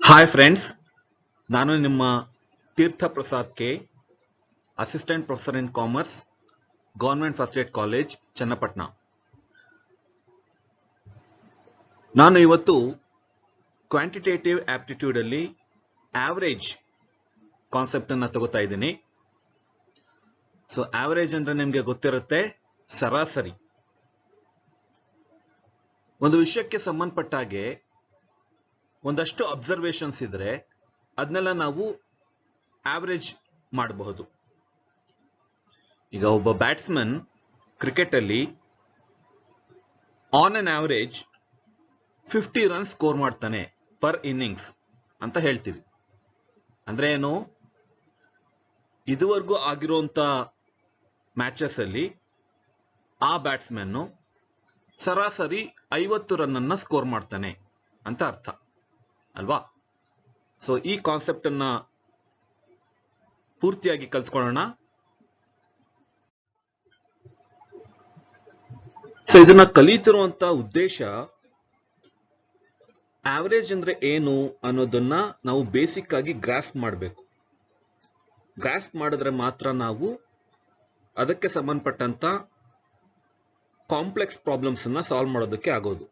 Hi friends, ನಾನು ನಿಮ್ಮ Theertha Prasad K, assistant professor in commerce, government first aid college, Channapatna. ನಾನು ಇವತ್ತು ಕ್ವಾಂಟಿಟೇಟಿವ್ ಆಪ್ಟಿಟ್ಯೂಡ್ ಅಲ್ಲಿ ಆವರೇಜ್ ಕಾನ್ಸೆಪ್ಟ್ ಅನ್ನ ತಗೋತಾ ಇದ್ದೀನಿ. ಸೊ ಆವರೇಜ್ ಅಂದ್ರೆ ನಿಮಗೆ ಗೊತ್ತಿರುತ್ತೆ, ಸರಾಸರಿ. ಒಂದು ವಿಷಯಕ್ಕೆ ಸಂಬಂಧಪಟ್ಟ ಹಾಗೆ ಒಂದಷ್ಟು ಅಬ್ಸರ್ವೇಷನ್ಸ್ ಇದ್ರೆ ಅದನ್ನೆಲ್ಲ ನಾವು ಆವರೇಜ್ ಮಾಡಬಹುದು. ಈಗ ಒಬ್ಬ ಬ್ಯಾಟ್ಸ್ಮನ್ ಕ್ರಿಕೆಟ್ ಅಲ್ಲಿ on an average 50 run score ಮಾಡ್ತಾನೆ ಪರ್ ಇನ್ನಿಂಗ್ಸ್ ಅಂತ ಹೇಳ್ತೀವಿ. ಅಂದ್ರೆ ಏನು, ಇದುವರೆಗೂ ಆಗಿರುವಂತ ಮ್ಯಾಚಸ್ ಅಲ್ಲಿ ಆ ಬ್ಯಾಟ್ಸ್ಮನ್ ಸರಾಸರಿ 50 ರನ್ ಅನ್ನ ಸ್ಕೋರ್ ಮಾಡ್ತಾನೆ ಅಂತ ಅರ್ಥ ಅಲ್ವಾ? ಸೊ ಈ ಕಾನ್ಸೆಪ್ಟ್ ಅನ್ನ ಪೂರ್ತಿಯಾಗಿ ಕಲ್ತ್ಕೊಳ್ಳೋಣ. ಸೊ ಇದನ್ನ ಕಲಿತಿರುವಂತ ಉದ್ದೇಶ, ಆವರೇಜ್ ಅಂದ್ರೆ ಏನು ಅನ್ನೋದನ್ನ ನಾವು ಬೇಸಿಕ್ ಆಗಿ ಗ್ರಾಸ್ಪ್ ಮಾಡಬೇಕು. ಗ್ರಾಸ್ಪ್ ಮಾಡಿದ್ರೆ ಮಾತ್ರ ನಾವು ಅದಕ್ಕೆ ಸಂಬಂಧಪಟ್ಟಂತ ಕಾಂಪ್ಲೆಕ್ಸ್ ಪ್ರಾಬ್ಲಮ್ಸ್ ಅನ್ನ ಸಾಲ್ವ್ ಮಾಡೋದಕ್ಕೆ ಆಗೋದು.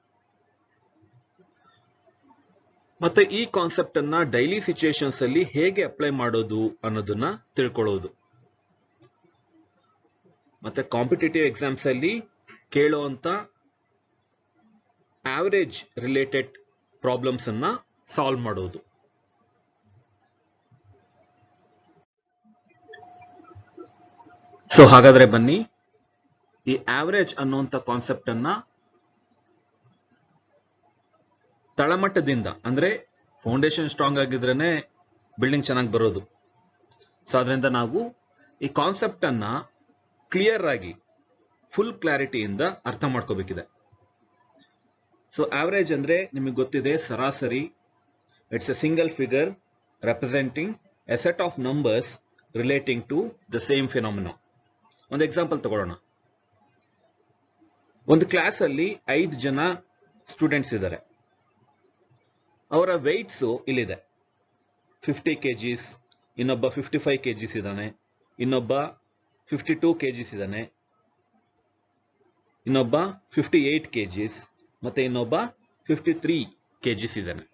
ಮತ್ತೆ ಈ ಕಾನ್ಸೆಪ್ಟ್ ಅನ್ನ ಡೈಲಿ ಸಿಚುಯೇಷನ್ಸ್ ಅಲ್ಲಿ ಹೇಗೆ ಅಪ್ಲೈ ಮಾಡೋದು ಅನ್ನೋದನ್ನ ತಿಳ್ಕೊಳ್ಳೋದು. ಮತ್ತೆ ಕಾಂಪಿಟೇಟಿವ್ ಎಕ್ಸಾಮ್ಸ್ ಅಲ್ಲಿ ಕೇಳುವಂತ ಆವರೇಜ್ ರಿಲೇಟೆಡ್ ಪ್ರಾಬ್ಲಮ್ಸ್ ಅನ್ನ ಸಾಲ್ವ್ ಮಾಡೋದು. ಸೊ ಹಾಗಾದ್ರೆ ಬನ್ನಿ, ಈ ಆವರೇಜ್ ಅನ್ನುವಂತ ಕಾನ್ಸೆಪ್ಟ್ ಅನ್ನ ತಳಮಟ್ಟದಿಂದ, ಅಂದ್ರೆ ಫೌಂಡೇಶನ್ ಸ್ಟ್ರಾಂಗ್ ಆಗಿದ್ರೇನೆ ಬಿಲ್ಡಿಂಗ್ ಚೆನ್ನಾಗಿ ಬರೋದು. ಸೊ ಅದರಿಂದ ನಾವು ಈ ಕಾನ್ಸೆಪ್ಟ್ ಅನ್ನ ಕ್ಲಿಯರ್ ಆಗಿ ಫುಲ್ ಕ್ಲಾರಿಟಿಯಿಂದ ಅರ್ಥ ಮಾಡ್ಕೋಬೇಕಿದೆ. ಸೊ ಆವರೇಜ್ ಅಂದ್ರೆ ನಿಮಗೆ ಗೊತ್ತಿದೆ, ಸರಾಸರಿ. It's a single figure representing a set of numbers relating to the same phenomena. ಒಂದು ಎಕ್ಸಾಂಪಲ್ ತಗೊಳ್ಳೋಣ. ಒಂದು ಕ್ಲಾಸ್ ಅಲ್ಲಿ 5 ಜನ ಸ್ಟೂಡೆಂಟ್ಸ್ ಇದ್ದಾರೆ. ಅವರ ವೆಯ್ಟ್ಸ್ ಇಲ್ಲಿದೆ. 50 kgs, ಇನ್ನೊಬ್ಬ 55 kgs ಇದ್ದಾನೆ, ಇನ್ನೊಬ್ಬ 52 kgs ಇದ್ದಾನೆ, ಇನ್ನೊಬ್ಬ 58 kgs, ಮತ್ತೆ ಇನ್ನೊಬ್ಬ 53 kgs ಇದ್ದಾನೆ.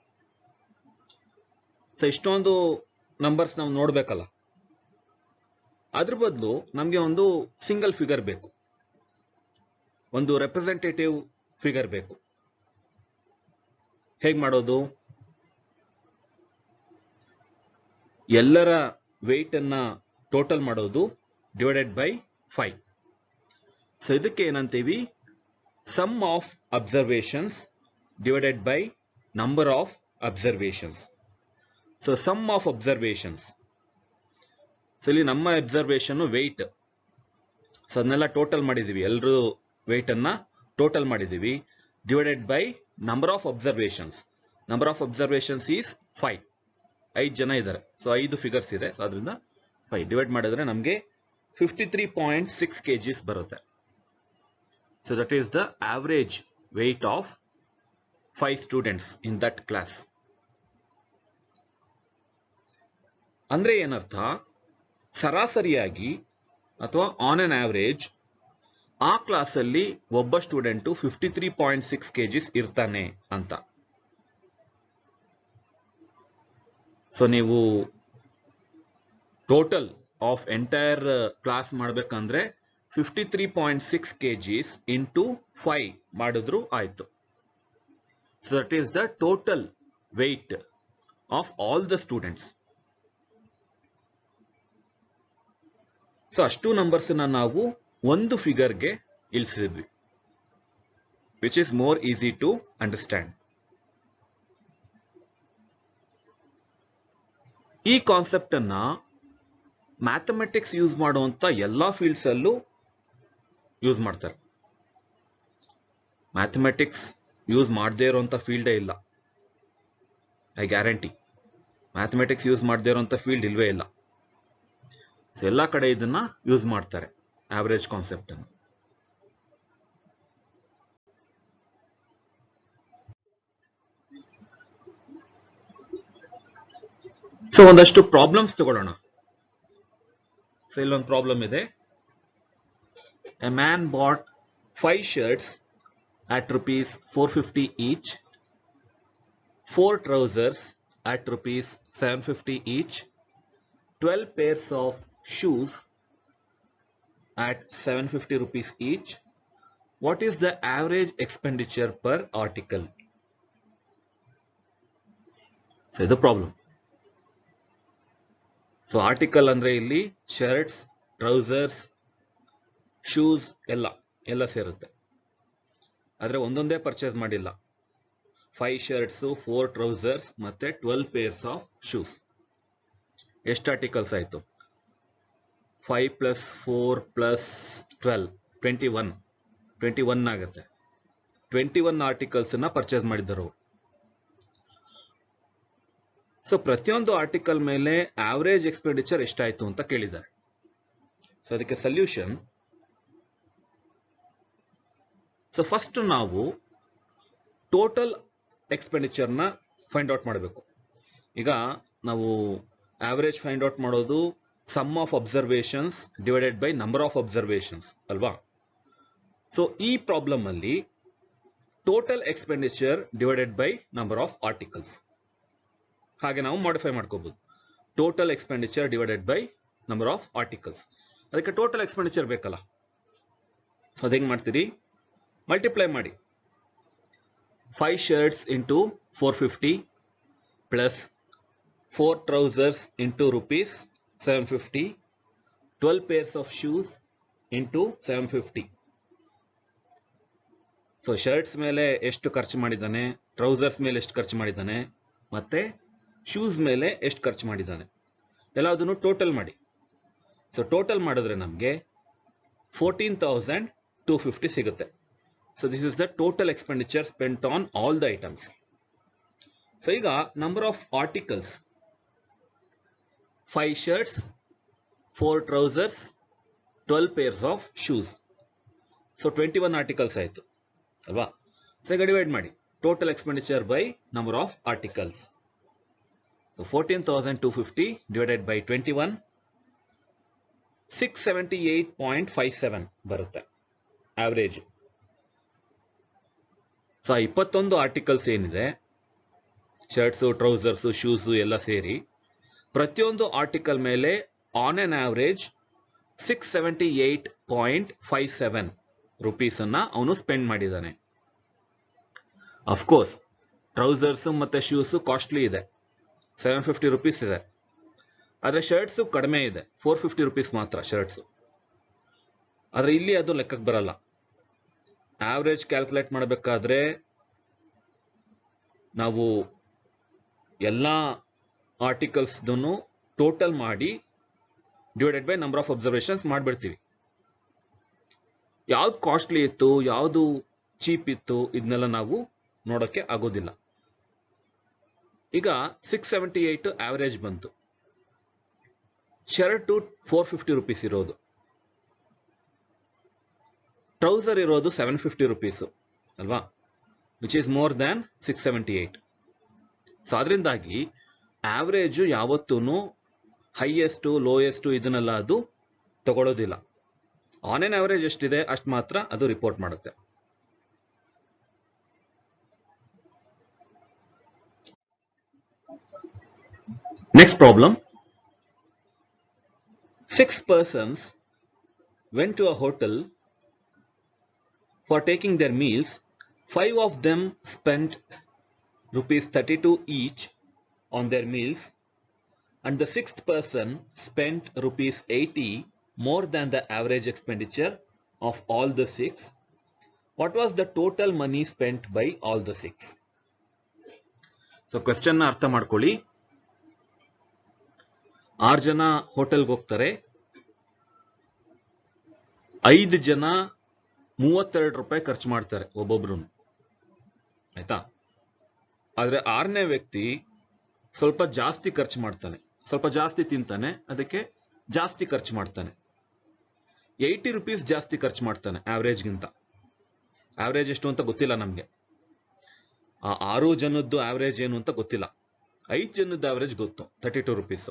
ಸೊ ಇಷ್ಟೊಂದು ನಂಬರ್ಸ್ ನಾವು ನೋಡ್ಬೇಕಲ್ಲ. ಅದ್ರ ಬದಲು ನಮ್ಗೆ ಒಂದು ಸಿಂಗಲ್ ಫಿಗರ್ ಬೇಕು, ಒಂದು ರೆಪ್ರೆಸೆಂಟೇಟಿವ್ ಫಿಗರ್ ಬೇಕು. ಹೇಗ್ ಮಾಡೋದು? ಎಲ್ಲರ ವೆಯ್ಟ್ ಅನ್ನ ಟೋಟಲ್ ಮಾಡೋದು ಡಿವೈಡೆಡ್ ಬೈ 5. ಸೊ ಇದಕ್ಕೆ ಏನಂತೀವಿ? Sum of observations divided by number of observations. So sum of observations, so ಇಲ್ಲಿ ನಮ್ಮ ಅಬ್ಸರ್ವೇಷನ್ ವೆಯ್ಟ್. ಸೊ ಅದನ್ನೆಲ್ಲ ಟೋಟಲ್ ಮಾಡಿದೀವಿ, ಎಲ್ಲರೂ ವೆಯ್ಟ್ ಅನ್ನ ಟೋಟಲ್ ಮಾಡಿದೀವಿ, divided by number of observations. Number of observations is 5. 5 ಜನ ಇದ್ದಾರೆ, ಸೊ 5 ಫಿಗರ್ಸ್ ಇದೆ. ಸೊ ಅದರಿಂದ 5 ಡಿವೈಡ್ ಮಾಡಿದ್ರೆ ನಮಗೆ 53.6 kgs ಬರುತ್ತೆ. So that is the average weight of 5 students in that class. ಅಂದ್ರೆ ಏನರ್ಥ? ಸರಾಸರಿಯಾಗಿ ಅಥವಾ ಆನ್ ಅನ್ ಆವರೇಜ್ ಆ ಕ್ಲಾಸ್ ಅಲ್ಲಿ ಒಬ್ಬ ಸ್ಟೂಡೆಂಟ್ 53.6 kgs ಇರ್ತಾನೆ ಅಂತ. ಸೊ ನೀವು ಟೋಟಲ್ ಆಫ್ ಎಂಟೈರ್ ಕ್ಲಾಸ್ ಮಾಡ್ಬೇಕಂದ್ರೆ 53.6 kgs ಇಂಟು 5 ಮಾಡಿದ್ರು ಆಯ್ತು. So that is the total weight of all the students. So ಅಷ್ಟು ನಂಬರ್ಸ್ ನಾವು ಒಂದು ಫಿಗರ್ಗೆ ಇಳಿಸಿದ್ವಿ, which is more easy to understand. ಈ ಕಾನ್ಸೆಪ್ಟ್ ಅನ್ನ ಮ್ಯಾಥಮೆಟಿಕ್ಸ್ ಯೂಸ್ ಮಾಡುವಂತ ಎಲ್ಲಾ ಫೀಲ್ಡ್ಸ್ ಅಲ್ಲೂ ಯೂಸ್ ಮಾಡ್ತಾರೆ. ಮ್ಯಾಥಮೆಟಿಕ್ಸ್ ಯೂಸ್ ಮಾಡದೇ ಇರುವಂತ ಫೀಲ್ಡೇ ಇಲ್ಲ, ಐ ಗ್ಯಾರಂಟಿ. ಮ್ಯಾಥಮೆಟಿಕ್ಸ್ ಯೂಸ್ ಮಾಡದೇ ಇರುವಂತ ಫೀಲ್ಡ್ ಇಲ್ವೇ ಇಲ್ಲ. ಸೊ ಎಲ್ಲಾ ಕಡೆ ಇದನ್ನ ಯೂಸ್ ಮಾಡ್ತಾರೆ, ಆವರೇಜ್ ಕಾನ್ಸೆಪ್ಟ್ ಅನ್ನು. ಸೊ ಒಂದಷ್ಟು ಪ್ರಾಬ್ಲಮ್ಸ್ ತಗೊಳ್ಳೋಣ. ಸೊ ಇಲ್ಲೊಂದು ಪ್ರಾಬ್ಲಮ್ ಇದೆ. A man bought 5 shirts at rupees 450 each, 4 trousers at rupees 750 each, 12 pairs of shoes at 750 rupees each. What is the average expenditure per article? So the problem. So article ಅಂದ್ರೆ ಇಲ್ಲಿ shirts, trousers, shoes ಎಲ್ಲ ಸೇರುತ್ತೆ. ಆದ್ರೆ ಒಂದೊಂದೇ purchase ಮಾಡಿಲ್ಲ. 5 shirts, 4 trousers ಮತ್ತೆ 12 pairs of shoes. ಎಷ್ಟು articles ಆಯ್ತು? 5 plus 4 plus 12 21 ಆಗುತ್ತೆ. 21 ಆರ್ಟಿಕಲ್ಸ್ ಅನ್ನ ಪರ್ಚೇಸ್ ಮಾಡಿದರು. ಸೊ ಪ್ರತಿಯೊಂದು ಆರ್ಟಿಕಲ್ ಮೇಲೆ ಆವರೇಜ್ ಎಕ್ಸ್ಪೆಂಡಿಚರ್ ಎಷ್ಟಾಯ್ತು ಅಂತ ಕೇಳಿದ್ದಾರೆ. ಸೊ ಅದಕ್ಕೆ ಸೊಲ್ಯೂಷನ್. ಸೊ ಫಸ್ಟ್ ನಾವು ಟೋಟಲ್ ಎಕ್ಸ್ಪೆಂಡಿಚರ್ ನ ಫೈಂಡ್ ಔಟ್ ಮಾಡಬೇಕು. ಈಗ ನಾವು ಆವರೇಜ್ ಫೈಂಡ್ ಔಟ್ ಮಾಡೋದು sum of observations divided by number of observations ಅಲ್ವಾ? ಸೊ ಈ ಪ್ರಾಬ್ಲಮ್ ಅಲ್ಲಿ total expenditure divided by number of articles. ಹಾಗೆ ನಾವು ಮಾಡಿಫೈ ಮಾಡ್ಕೋಬಹುದು. Total expenditure divided by number of articles. ಅದಕ್ಕೆ ಟೋಟಲ್ ಎಕ್ಸ್ಪೆಂಡಿಚರ್ ಬೇಕಲ್ಲ. ಸೊ ಅದೇಂಗ್ ಮಾಡ್ತೀರಿ? ಮಲ್ಟಿಪ್ಲೈ ಮಾಡಿ. 5 shirts into 450 plus 4 trousers into rupees 750, 12 pairs of shoes into 750. So shirts ಮೇಲೆ ಎಷ್ಟು ಖರ್ಚು ಮಾಡಿದ್ದಾನೆ, ಟ್ರೌಸರ್ಸ್ ಮೇಲೆ ಎಷ್ಟು ಖರ್ಚು ಮಾಡಿದ್ದಾನೆ, ಮತ್ತೆ ಶೂಸ್ ಮೇಲೆ ಎಷ್ಟು ಖರ್ಚು ಮಾಡಿದ್ದಾನೆ, ಎಲ್ಲದನ್ನು ಟೋಟಲ್ ಮಾಡಿ. ಸೊ ಟೋಟಲ್ ಮಾಡಿದ್ರೆ ನಮಗೆ 14,250 ಸಿಗುತ್ತೆ. So this is the total expenditure spent on all the items. So ಈಗ number of articles: 5 shirts, 4 trousers, 12 pairs of shoes. So 21 articles ಆಯ್ತು ಅಲ್ವಾ? ಸೊ ಈಗ ಡಿವೈಡ್ ಮಾಡಿ total expenditure by number of articles. So 14,250 divided by 21, 678.57 ಬರುತ್ತೆ average. So 21 articles ಏನಿದೆ, shirts, ಟ್ರೌಸರ್ಸು, shoes ಎಲ್ಲ ಸೇರಿ ಪ್ರತಿಯೊಂದು ಆರ್ಟಿಕಲ್ ಮೇಲೆ ಆನ್ ಎನ್ ಆವರೇಜ್ 678.57 ರುಪೀಸ್ ಅನ್ನ ಅವನು ಸ್ಪೆಂಡ್ ಮಾಡಿದ್ದಾನೆ. ಅಫ್ಕೋರ್ಸ್ ಟ್ರೌಸರ್ಸ್ ಮತ್ತೆ ಶೂಸು ಕಾಸ್ಟ್ಲಿ ಇದೆ, 750 ರುಪೀಸ್ ಇದೆ. ಆದ್ರೆ ಶರ್ಟ್ಸು ಕಡಿಮೆ ಇದೆ, 450 ರುಪೀಸ್ ಮಾತ್ರ ಶರ್ಟ್ಸು. ಆದ್ರೆ ಇಲ್ಲಿ ಅದು ಲೆಕ್ಕಕ್ಕೆ ಬರಲ್ಲ. ಆವರೇಜ್ ಕ್ಯಾಲ್ಕುಲೇಟ್ ಮಾಡಬೇಕಾದ್ರೆ ನಾವು ಎಲ್ಲ ಆರ್ಟಿಕಲ್ಸ್ ಟೋಟಲ್ ಮಾಡಿ divided by number of observations ಮಾಡ್ಬಿಡ್ತೀವಿ. ಯಾವ್ದು ಕಾಸ್ಟ್ಲಿ ಇತ್ತು, ಯಾವುದು ಚೀಪ್ ಇತ್ತು, ಇದನ್ನೆಲ್ಲ ನಾವು ನೋಡೋಕ್ಕೆ ಆಗೋದಿಲ್ಲ. ಈಗ 678 ಆವರೇಜ್ ಬಂತು. ಶರ್ಟು 450 ರುಪೀಸ್ ಇರೋದು, ಟ್ರೌಸರ್ ಇರೋದು 750 ರುಪೀಸ್ ಅಲ್ವಾ, which is more than 678. So ಅದರಿಂದಾಗಿ ಆವರೇಜು ಯಾವತ್ತೂ ಹೈಯೆಸ್ಟ್ ಲೋಯೆಸ್ಟ್ ಇದನ್ನೆಲ್ಲ ಅದು ತಗೊಳ್ಳೋದಿಲ್ಲ. ಆನ್ ಎನ್ ಆವರೇಜ್ ಎಷ್ಟಿದೆ ಅಷ್ಟು ಮಾತ್ರ ಅದು ರಿಪೋರ್ಟ್ ಮಾಡುತ್ತೆ. Next problem. 6 persons went to a hotel for taking their meals. 5 of them spent rupees 32 each on their meals, and the 6th person spent rupees 80 more than the average expenditure of all the 6. What was the total money spent by all the 6? So question ನ ಅರ್ಥ ಮಾಡ್ಕೊಳ್ಳಿ. 6 ಜನ ಹೋಟೆಲ್ಗೆ ಹೋಗ್ತಾರೆ, 5 ಜನ 32 ರೂಪಾಯಿ ಖರ್ಚು ಮಾಡ್ತಾರೆ ಒಬ್ಬೊಬ್ರು, ಆಯ್ತಾ? ಆದ್ರೆ 6ನೇ ವ್ಯಕ್ತಿ ಸ್ವಲ್ಪ ಜಾಸ್ತಿ ಖರ್ಚು ಮಾಡ್ತಾನೆ, ಸ್ವಲ್ಪ ಜಾಸ್ತಿ ತಿಂತಾನೆ, ಅದಕ್ಕೆ ಜಾಸ್ತಿ ಖರ್ಚು ಮಾಡ್ತಾನೆ. 80 ರುಪೀಸ್ ಜಾಸ್ತಿ ಖರ್ಚು ಮಾಡ್ತಾನೆ ಆವರೇಜ್ಗಿಂತ. ಆವರೇಜ್ ಎಷ್ಟು ಅಂತ ಗೊತ್ತಿಲ್ಲ ನಮ್ಗೆ, ಆ 6 ಜನದ್ದು ಆವರೇಜ್ ಏನು ಅಂತ ಗೊತ್ತಿಲ್ಲ. 5 ಜನದ ಆವರೇಜ್ ಗೊತ್ತು 32 ರುಪೀಸ್.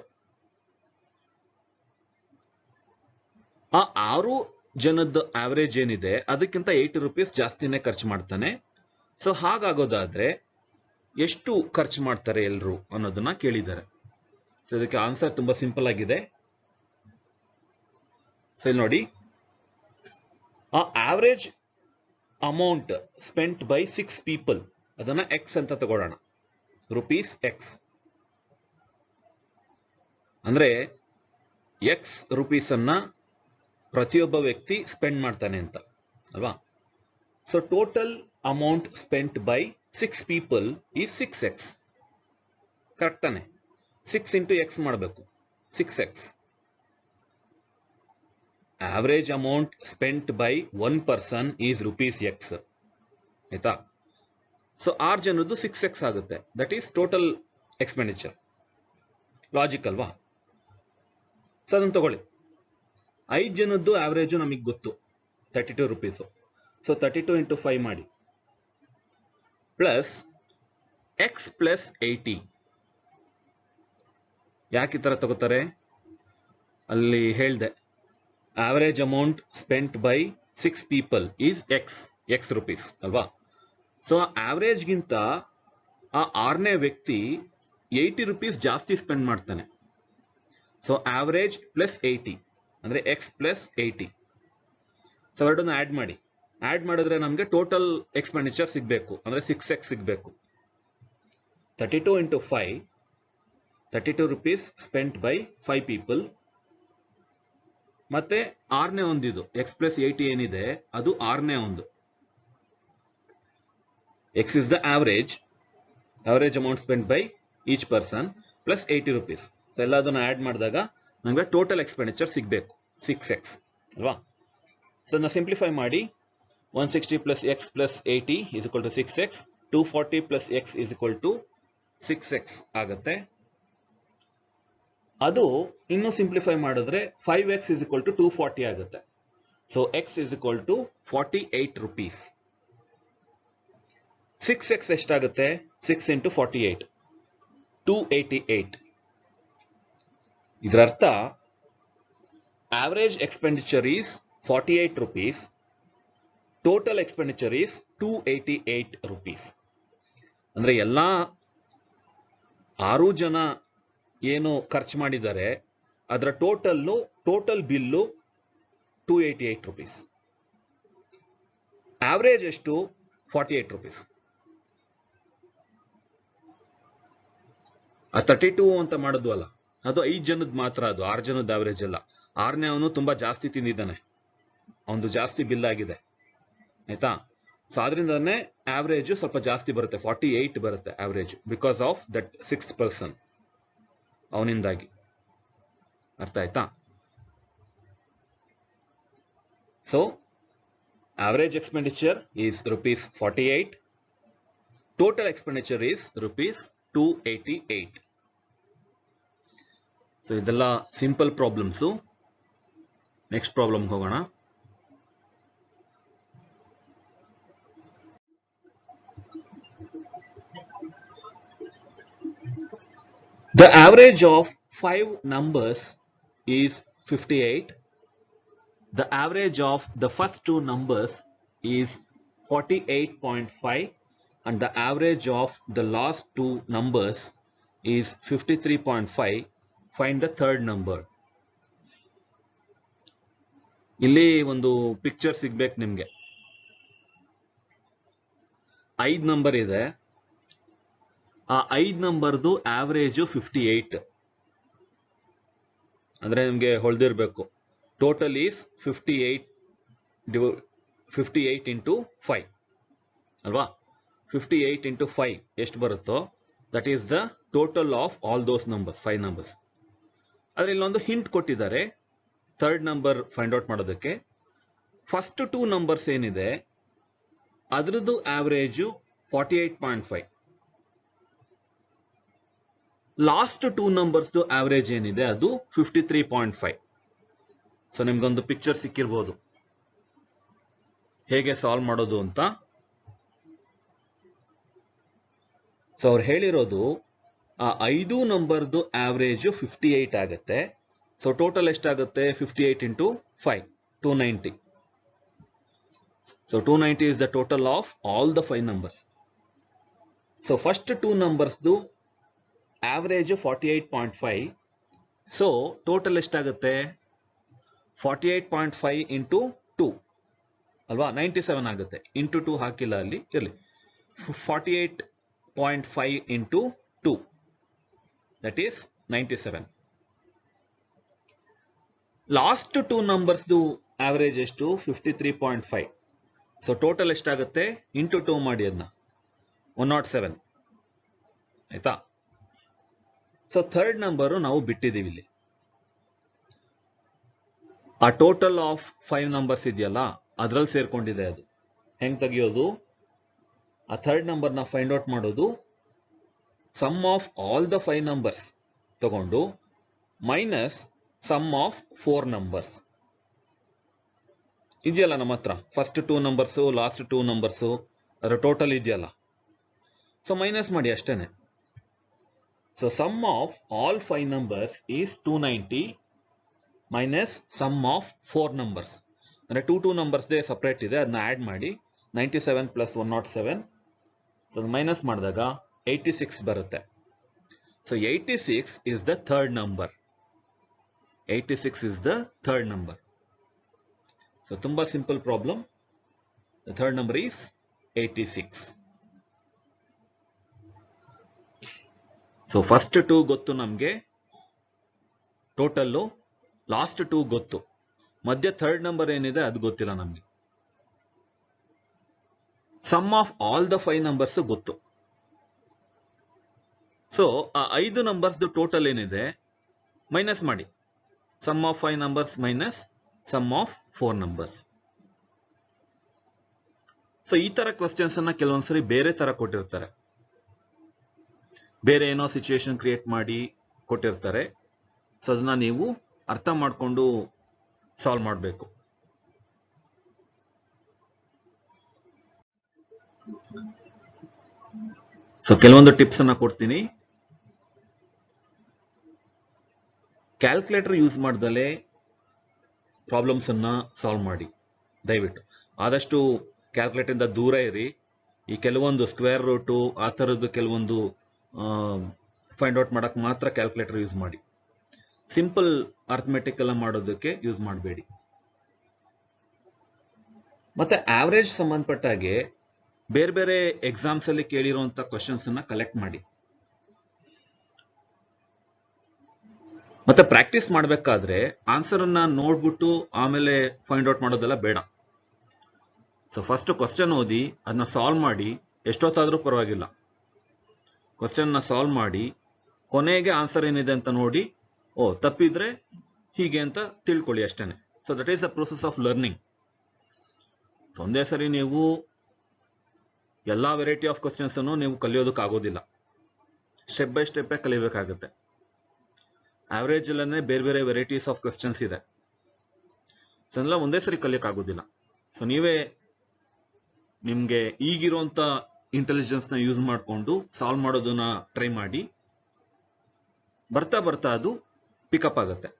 ಆ 6 ಜನದ ಆವರೇಜ್ ಏನಿದೆ ಅದಕ್ಕಿಂತ 80 ರುಪೀಸ್ ಜಾಸ್ತಿನೇ ಖರ್ಚು ಮಾಡ್ತಾನೆ. ಸೊ ಹಾಗಾಗೋದಾದ್ರೆ ಎಷ್ಟು ಖರ್ಚು ಮಾಡ್ತಾರೆ ಎಲ್ರು ಅನ್ನೋದನ್ನ ಕೇಳಿದ್ದಾರೆ. ಸೊ ಇದಕ್ಕೆ ಆನ್ಸರ್ ತುಂಬಾ ಸಿಂಪಲ್ ಆಗಿದೆ. ಸೊ ಇಲ್ಲಿ ನೋಡಿ, ಆ average amount spent by 6 people ಅದನ್ನ ಎಕ್ಸ್ ಅಂತ ತಗೊಳ್ಳೋಣ. ರುಪೀಸ್ ಎಕ್ಸ್ ಅಂದ್ರೆ ಎಕ್ಸ್ ರುಪೀಸ್ ಅನ್ನ ಪ್ರತಿಯೊಬ್ಬ ವ್ಯಕ್ತಿ ಸ್ಪೆಂಡ್ ಮಾಡ್ತಾನೆ ಅಂತ ಅಲ್ವಾ. So total amount spent by 6 people is 6x. Correct ತಾನೆ? 6 ಇಂಟು ಎಕ್ಸ್ ಮಾಡಬೇಕು, 6x. Average amount spent by 1 person is rupees X. ಆಯ್ತಾ? ಸೊ 6 ಜನದ್ದು 6x ಆಗುತ್ತೆ. That is total expenditure. Logic ಅಲ್ವಾ? ಸೊ ಅದನ್ನು ತಗೊಳ್ಳಿ. 5 ಜನದ್ದು ಆವರೇಜು ನಮಗೆ ಗೊತ್ತು 32 ರುಪೀಸು. ಸೊ 32 ಇಂಟು 5 ಮಾಡಿ, ಪ್ಲಸ್ ಎಕ್ಸ್ ಪ್ಲಸ್ 80. ಯಾಕೆ ಈ ತರ ತಗೋತಾರೆ? ಅಲ್ಲಿ ಹೇಳ್ದೆ, average amount spent by 6 people is X rupees ಅಲ್ವಾ. ಸೊ ಆವರೇಜ್ಗಿಂತ ಆ 6ನೇ ವ್ಯಕ್ತಿ 80 ರುಪೀಸ್ ಜಾಸ್ತಿ ಸ್ಪೆಂಡ್ ಮಾಡ್ತಾನೆ. ಸೊ ಆವರೇಜ್ ಪ್ಲಸ್ 80 ಅಂದ್ರೆ ಎಕ್ಸ್ ಪ್ಲಸ್ 80. ಸೊ ಎರಡನ್ನು ಆಡ್ ಮಾಡಿ. ಆಡ್ ಮಾಡಿದ್ರೆ ನಮಗೆ ಟೋಟಲ್ ಎಕ್ಸ್ಪೆಂಡಿಚರ್ ಸಿಗಬೇಕು, ಅಂದ್ರೆ 6x ಸಿಗಬೇಕು. 32 into 5, 32 rupees spent by 5 people. ಮತ್ತೆ 6ನೇ ಒಂದಿದು ಎಕ್ಸ್ ಪ್ಲಸ್ 80 ಏನಿದೆ ಅದು 6ನೇ ಒಂದು. X is the average amount spent by each person plus 80 rupees. So ಎಲ್ಲದನ್ನು ಆಡ್ ಮಾಡಿದಾಗ ನಮಗೆ ಟೋಟಲ್ ಎಕ್ಸ್ಪೆಂಡಿಚರ್ ಸಿಗಬೇಕು 6x ಅಲ್ವಾ. ಸೊ ನಾವು ಸಿಂಪ್ಲಿಫೈ ಮಾಡಿ, 160 plus x plus 80 is equal to 6x. 240 plus x is equal to 6x ಆಗುತ್ತೆ. ಅದು ಇನ್ನು ಸಿಂಪ್ಲಿಫೈ ಮಾಡಿದ್ರೆ 5x ಈಸ್ ಇಕ್ವಲ್ ಟು 240 ಆಗುತ್ತೆ. So x is equal to 48 rupees. 6x ಎಷ್ಟಾಗುತ್ತೆ? 6 ಇಂಟು 48, 288. ಇದರ ಅರ್ಥ average expenditure is 48 rupees, total expenditure is 288 rupees. ಅಂದ್ರೆ ಎಲ್ಲಾ 6 ಜನ ಏನು ಖರ್ಚು ಮಾಡಿದ್ದಾರೆ ಅದರ ಟೋಟಲ್ ಬಿಲ್ಲು 288 ರುಪೀಸ್. ಆವರೇಜ್ ಎಷ್ಟು? 48 ರುಪೀಸ್. ಆ 32 ಅಂತ ಮಾಡಿದ್ವಲ್ಲ ಅದು 5 ಜನದ ಮಾತ್ರ, ಅದು 6 ಜನದ ಆವರೇಜ್ ಅಲ್ಲ. 6ನೇ ಅವನು ತುಂಬಾ ಜಾಸ್ತಿ ತಿಂದಿದ್ದಾನೆ, ಅವನು ಜಾಸ್ತಿ ಬಿಲ್ ಆಗಿದೆ. ಆಯ್ತಾ? ಸೊ ಆದ್ರಿಂದಾನೆ ಆವರೇಜ್ ಸ್ವಲ್ಪ ಜಾಸ್ತಿ ಬರುತ್ತೆ, 48 ಬರುತ್ತೆ average, because of that 6th person, ಅವನಿಂದಾಗಿ. ಅರ್ಥ ಆಯ್ತಾ? So average expenditure is rupees 48, total expenditure is rupees 288. So ಇದೆಲ್ಲ ಸಿಂಪಲ್ ಪ್ರಾಬ್ಲಮ್ಸು. ನೆಕ್ಸ್ಟ್ ಪ್ರಾಬ್ಲಮ್ ಹೋಗೋಣ. The average of 5 numbers is 58. The average of the first 2 numbers is 48.5 and the average of the last 2 numbers is 53.5. Find the third number. ಇಲ್ಲಿ ಒಂದು picture ಸಿಗ್ಬೇಕು ನಿಮ್ಗೆ. 5 number ಇದೆ. ಆ 5 ನಂಬರ್ದು average 58 ಅಂದ್ರೆ ನಿಮ್ಗೆ ಹೊಳ್ದಿರ್ಬೇಕು. Total is 58 into 5 ಅಲ್ವಾ. 58 ಇಂಟು 5 ಎಷ್ಟು ಬರುತ್ತೋ that is the total of all those numbers, 5 numbers. ಆದ್ರೆ ಇಲ್ಲೊಂದು ಹಿಂಟ್ ಕೊಟ್ಟಿದ್ದಾರೆ ಥರ್ಡ್ ನಂಬರ್ ಫೈಂಡ್ ಔಟ್ ಮಾಡೋದಕ್ಕೆ. ಫಸ್ಟ್ 2 ನಂಬರ್ಸ್ ಏನಿದೆ ಅದ್ರದ್ದು ಆವರೇಜು 48.5. ಲಾಸ್ಟ್ 2 ನಂಬರ್ಸ್ ಆವರೇಜ್ ಏನಿದೆ ಅದು 53.5. ಸೊ ನಿಮ್ಗೊಂದು ಪಿಕ್ಚರ್ ಸಿಕ್ಕಿರ್ಬೋದು ಹೇಗೆ ಸಾಲ್ವ್ ಮಾಡೋದು ಅಂತ. ಸೊ ಅವ್ರು ಹೇಳಿರೋದು ಆ 5 ನಂಬರ್ದು ಆವರೇಜ್ 58 ಆಗುತ್ತೆ. ಸೊ ಟೋಟಲ್ ಎಷ್ಟಾಗುತ್ತೆ? 58 into 5, 290. So 290 is the total of all the 5 numbers. So first 2 numbers do average 48.5. So total ಎಷ್ಟಾಗುತ್ತೆ? 48.5 into 2 ಅಲ್ವಾ? 97 ಆಗುತ್ತೆ. ಇಂಟು 2 ಹಾಕಿಲ್ಲ ಅಲ್ಲಿ, ಇರಲಿ. 48.5 into 2, that is 97. Last 2 numbers ದು ಆವರೇಜ್ ಎಷ್ಟು? 53.5. ಸೊ ಟೋಟಲ್ ಎಷ್ಟಾಗುತ್ತೆ? ಇಂಟು 2 ಮಾಡಿ ಅದನ್ನ, 107 ಆಯ್ತಾ? ಸೊ ಥರ್ಡ್ ನಂಬರು ನಾವು ಬಿಟ್ಟಿದ್ದೀವಿ ಇಲ್ಲಿ. ಆ ಟೋಟಲ್ ಆಫ್ 5 ನಂಬರ್ಸ್ ಇದೆಯಲ್ಲ, ಅದ್ರಲ್ಲಿ ಸೇರ್ಕೊಂಡಿದೆ ಅದು. ಹೆಂಗ್ ತೆಗಿಯೋದು? ಆ ಥರ್ಡ್ ನಂಬರ್ನ ಫೈಂಡ್ ಔಟ್ ಮಾಡೋದು, sum of all the 5 numbers ತಗೊಂಡು ಮೈನಸ್ ಸಮ್ ಆಫ್ 4 ನಂಬರ್ಸ್ ಇದೆಯಲ್ಲ ನಮ್ಮ ಹತ್ರ. ಫಸ್ಟ್ 2 ನಂಬರ್ಸು, ಲಾಸ್ಟ್ 2 ನಂಬರ್ಸು, ಅದರ ಟೋಟಲ್ ಇದೆಯಲ್ಲ. ಸೊ ಮೈನಸ್ ಮಾಡಿ ಅಷ್ಟೇನೆ. So sum of all 5 numbers is 290 minus sum of 4 numbers. ಅಂದರೆ 2 ನಂಬರ್ಸ್ದೇ ಸಪ್ರೇಟ್ ಇದೆ, ಅದನ್ನ ಆ್ಯಡ್ ಮಾಡಿ 97 ಪ್ಲಸ್ 107. ಸೊ ಮೈನಸ್ ಮಾಡಿದಾಗ 86 ಬರುತ್ತೆ. So 86 is the third number. 86 is the third number. So ತುಂಬಾ simple problem. The third number is 86. So first 2 ಗೊತ್ತು ನಮಗೆ, total. Last 2 ಗೊತ್ತು, ಮಧ್ಯ ಥರ್ಡ್ ನಂಬರ್ ಏನಿದೆ ಅದು ಗೊತ್ತಿಲ್ಲ ನಮಗೆ. Sum of all the 5 numbers ಗೊತ್ತು. ಸೊ ಆ 5 ನಂಬರ್ಸ್ ಟೋಟಲ್ ಏನಿದೆ ಮೈನಸ್ ಮಾಡಿ. Sum of 5 numbers minus sum of 4 numbers. So ಈ ತರ ಕ್ವಶನ್ಸ್ ಅನ್ನ ಕೆಲವೊಂದ್ಸರಿ ಬೇರೆ ತರ ಕೊಟ್ಟಿರ್ತಾರೆ, ಬೇರೆ ಏನೋ ಸಿಚುವೇಶನ್ ಕ್ರಿಯೇಟ್ ಮಾಡಿ ಕೊಟ್ಟಿರ್ತಾರೆ. ಸೊ ಅದನ್ನ ನೀವು ಅರ್ಥ ಮಾಡಿಕೊಂಡು ಸಾಲ್ವ್ ಮಾಡಬೇಕು. ಸೊ ಕೆಲವೊಂದು ಟಿಪ್ಸ್ ಅನ್ನ ಕೊಡ್ತೀನಿ. ಕ್ಯಾಲ್ಕುಲೇಟರ್ ಯೂಸ್ ಮಾಡ್ದಲೇ ಪ್ರಾಬ್ಲಮ್ಸ್ ಅನ್ನ ಸಾಲ್ವ್ ಮಾಡಿ ದಯವಿಟ್ಟು. ಆದಷ್ಟು ಕ್ಯಾಲ್ಕುಲೇಟರ್ ಇಂದ ದೂರ ಇರಿ. ಈ ಕೆಲವೊಂದು ಸ್ಕ್ವೇರ್ ರೂಟು ಆ ಥರದ್ದು ಕೆಲವೊಂದು ಫೈಂಡ್ ಔಟ್ ಮಾಡಕ್ ಮಾತ್ರ ಕ್ಯಾಲ್ಕುಲೇಟರ್ ಯೂಸ್ ಮಾಡಿ. ಸಿಂಪಲ್ ಅರ್ಥಮೆಟಿಕ್ ಎಲ್ಲ ಮಾಡೋದಕ್ಕೆ ಯೂಸ್ ಮಾಡಬೇಡಿ. ಮತ್ತೆ ಆವರೇಜ್ ಸಂಬಂಧಪಟ್ಟ ಹಾಗೆ ಬೇರೆ ಬೇರೆ ಎಕ್ಸಾಮ್ಸ್ ಅಲ್ಲಿ ಕೇಳಿರುವಂತ ಕ್ವಶನ್ಸ್ ಅನ್ನ ಕಲೆಕ್ಟ್ ಮಾಡಿ. ಮತ್ತೆ ಪ್ರಾಕ್ಟೀಸ್ ಮಾಡಬೇಕಾದ್ರೆ ಆನ್ಸರ್ ಅನ್ನ ನೋಡ್ಬಿಟ್ಟು ಆಮೇಲೆ ಫೈಂಡ್ ಔಟ್ ಮಾಡೋದೆಲ್ಲ ಬೇಡ. ಸೊ ಫಸ್ಟ್ ಕ್ವಶನ್ ಓದಿ ಅದನ್ನ ಸಾಲ್ವ್ ಮಾಡಿ, ಎಷ್ಟೊತ್ತಾದ್ರೂ ಪರವಾಗಿಲ್ಲ. ಕ್ವಶನ್ ನ ಸಾಲ್ವ್ ಮಾಡಿ ಕೊನೆಗೆ ಆನ್ಸರ್ ಏನಿದೆ ಅಂತ ನೋಡಿ, ಓ ತಪ್ಪಿದ್ರೆ ಹೀಗೆ ಅಂತ ತಿಳ್ಕೊಳ್ಳಿ ಅಷ್ಟೇನೆ. So that is the process of learning. ಒಂದೇ ಸರಿ ನೀವು ಎಲ್ಲಾ ವೆರೈಟಿ ಆಫ್ ಕ್ವಶನ್ಸ್ ಅನ್ನು ನೀವು ಕಲಿಯೋದಕ್ಕಾಗೋದಿಲ್ಲ. ಸ್ಟೆಪ್ ಬೈ ಸ್ಟೆಪ್ ಕಲಿಬೇಕಾಗುತ್ತೆ. ಆವರೇಜ್ ಅಲ್ಲೇ ಬೇರೆ ಬೇರೆ ವೆರೈಟೀಸ್ ಆಫ್ ಕ್ವಶನ್ಸ್ ಇದೆ. ಸೊ ಎಲ್ಲ ಒಂದೇ ಸರಿ ಕಲಿಯೋಕ್ಕಾಗೋದಿಲ್ಲ. ಸೊ ನೀವೇ ನಿಮ್ಗೆ ಈಗಿರುವಂತ ಇಂಟೆಲಿಜೆನ್ಸ್ ನ ಯೂಸ್ ಮಾಡಿಕೊಂಡು ಸಾಲ್ವ್ ಮಾಡೋದನ್ನ ಟ್ರೈ ಮಾಡಿ. ಬರ್ತಾ ಬರ್ತಾ ಅದು ಪಿಕಪ್ ಆಗುತ್ತೆ.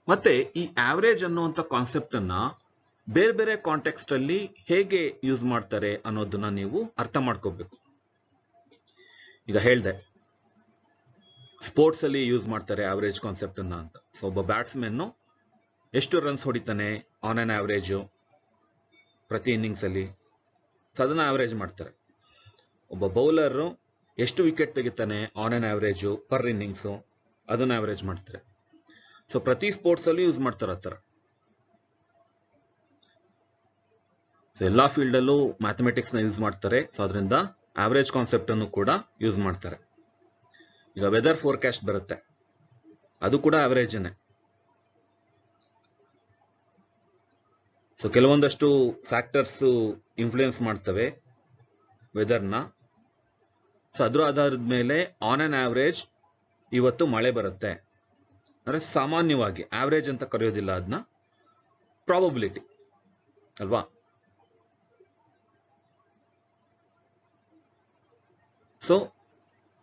ಮತ್ತೆ ಈ ಆವರೇಜ್ ಅನ್ನುವಂಥ ಕಾನ್ಸೆಪ್ಟ್ ಅನ್ನ ಬೇರೆ ಬೇರೆ ಕಾಂಟೆಕ್ಸ್ಟ್ ಅಲ್ಲಿ ಹೇಗೆ ಯೂಸ್ ಮಾಡ್ತಾರೆ ಅನ್ನೋದನ್ನ ನೀವು ಅರ್ಥ ಮಾಡ್ಕೋಬೇಕು. ಈಗ ಹೇಳ್ದೆ ಸ್ಪೋರ್ಟ್ಸ್ ಅಲ್ಲಿ ಯೂಸ್ ಮಾಡ್ತಾರೆ ಆವರೇಜ್ ಕಾನ್ಸೆಪ್ಟ್ ಅನ್ನ ಅಂತ. ಸೊ ಒಬ್ಬ ಬ್ಯಾಟ್ಸ್ಮನ್ ಎಷ್ಟು ರನ್ಸ್ ಹೊಡಿತಾನೆ ಆನ್ ಆನ್ ಆವರೇಜ್ ಪ್ರತಿ ಇನ್ನಿಂಗ್ಸ್ ಅಲ್ಲಿ, ಅದನ್ನ ಆವರೇಜ್ ಮಾಡ್ತಾರೆ. ಒಬ್ಬ ಬೌಲರ್ ಎಷ್ಟು ವಿಕೆಟ್ ತೆಗಿತಾನೆ on on average per innings, ಅದನ್ನ ಆವರೇಜ್ ಮಾಡ್ತಾರೆ. ಸೊ ಪ್ರತಿ ಸ್ಪೋರ್ಟ್ಸ್ ಅಲ್ಲಿ ಯೂಸ್ ಮಾಡ್ತಾರೆ ಆ ಥರ. ಸೊ ಎಲ್ಲಾ ಫೀಲ್ಡ್ ಅಲ್ಲೂ ಮ್ಯಾಥಮೆಟಿಕ್ಸ್ ನ ಯೂಸ್ ಮಾಡ್ತಾರೆ. ಸೊ ಅದರಿಂದ ಆವರೇಜ್ ಕಾನ್ಸೆಪ್ಟ್ ಅನ್ನು ಕೂಡ ಯೂಸ್ ಮಾಡ್ತಾರೆ. ಈಗ ವೆದರ್ ಫೋರ್ಕಾಸ್ಟ್ ಬರುತ್ತೆ, ಅದು ಕೂಡ ಆವರೇಜ್ನೇ. ಸೊ ಕೆಲವೊಂದಷ್ಟು ಫ್ಯಾಕ್ಟರ್ಸ್ ಇನ್ಫ್ಲೂಯೆನ್ಸ್ ಮಾಡ್ತವೆ ವೆದರ್ನ. ಸೊ ಅದ್ರ ಆಧಾರದ ಮೇಲೆ ಆನ್ ಆನ್ ಆವರೇಜ್ ಇವತ್ತು ಮಳೆ ಬರುತ್ತೆ ಅಂದ್ರೆ ಸಾಮಾನ್ಯವಾಗಿ ಆವರೇಜ್ ಅಂತ ಕರೆಯೋದಿಲ್ಲ, ಅದನ್ನ ಪ್ರಾಬಬಿಲಿಟಿ ಅಲ್ವಾ. ಸೊ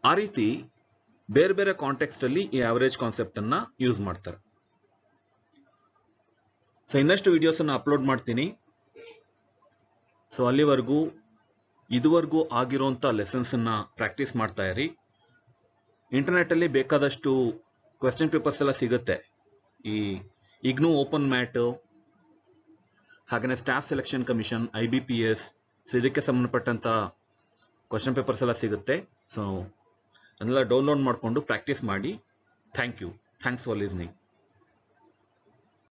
ಆ ರೀತಿ ಬೇರೆ ಬೇರೆ ಕಾಂಟೆಕ್ಸ್ಟ್ ಅಲ್ಲಿ ಈ ಆವರೇಜ್ ಕಾನ್ಸೆಪ್ಟ್ ಅನ್ನ ಯೂಸ್ ಮಾಡ್ತಾರೆ. ಸೊ ಇನ್ನಷ್ಟು ವಿಡಿಯೋಸ್ ಅನ್ನ ಅಪ್ಲೋಡ್ ಮಾಡ್ತೀನಿ. ಸೊ ಅಲ್ಲಿವರೆಗೂ ಇದುವರೆಗೂ ಆಗಿರುವಂತ ಲೆಸನ್ಸ್ ಅನ್ನ ಪ್ರಾಕ್ಟೀಸ್ ಮಾಡ್ತಾ ಇರಿ. ಇಂಟರ್ನೆಟ್ ಅಲ್ಲಿ ಬೇಕಾದಷ್ಟು ಕ್ವೆಶ್ಚನ್ ಪೇಪರ್ಸ್ ಎಲ್ಲ ಸಿಗುತ್ತೆ. ಈ ಇಗ್ನೂ ಓಪನ್ ಮ್ಯಾಟ್, ಹಾಗೆಯೇ staff selection commission, IBPS, so ಇದಕ್ಕೆ ಸಂಬಂಧಪಟ್ಟಂತ ಕ್ವೆಶ್ಚನ್ ಪೇಪರ್ಸ್ ಎಲ್ಲ ಸಿಗುತ್ತೆ. ಸೊ ಅದನ್ನೆಲ್ಲ ಡೌನ್ಲೋಡ್ ಮಾಡಿಕೊಂಡು ಪ್ರಾಕ್ಟೀಸ್ ಮಾಡಿ. Thanks for listening.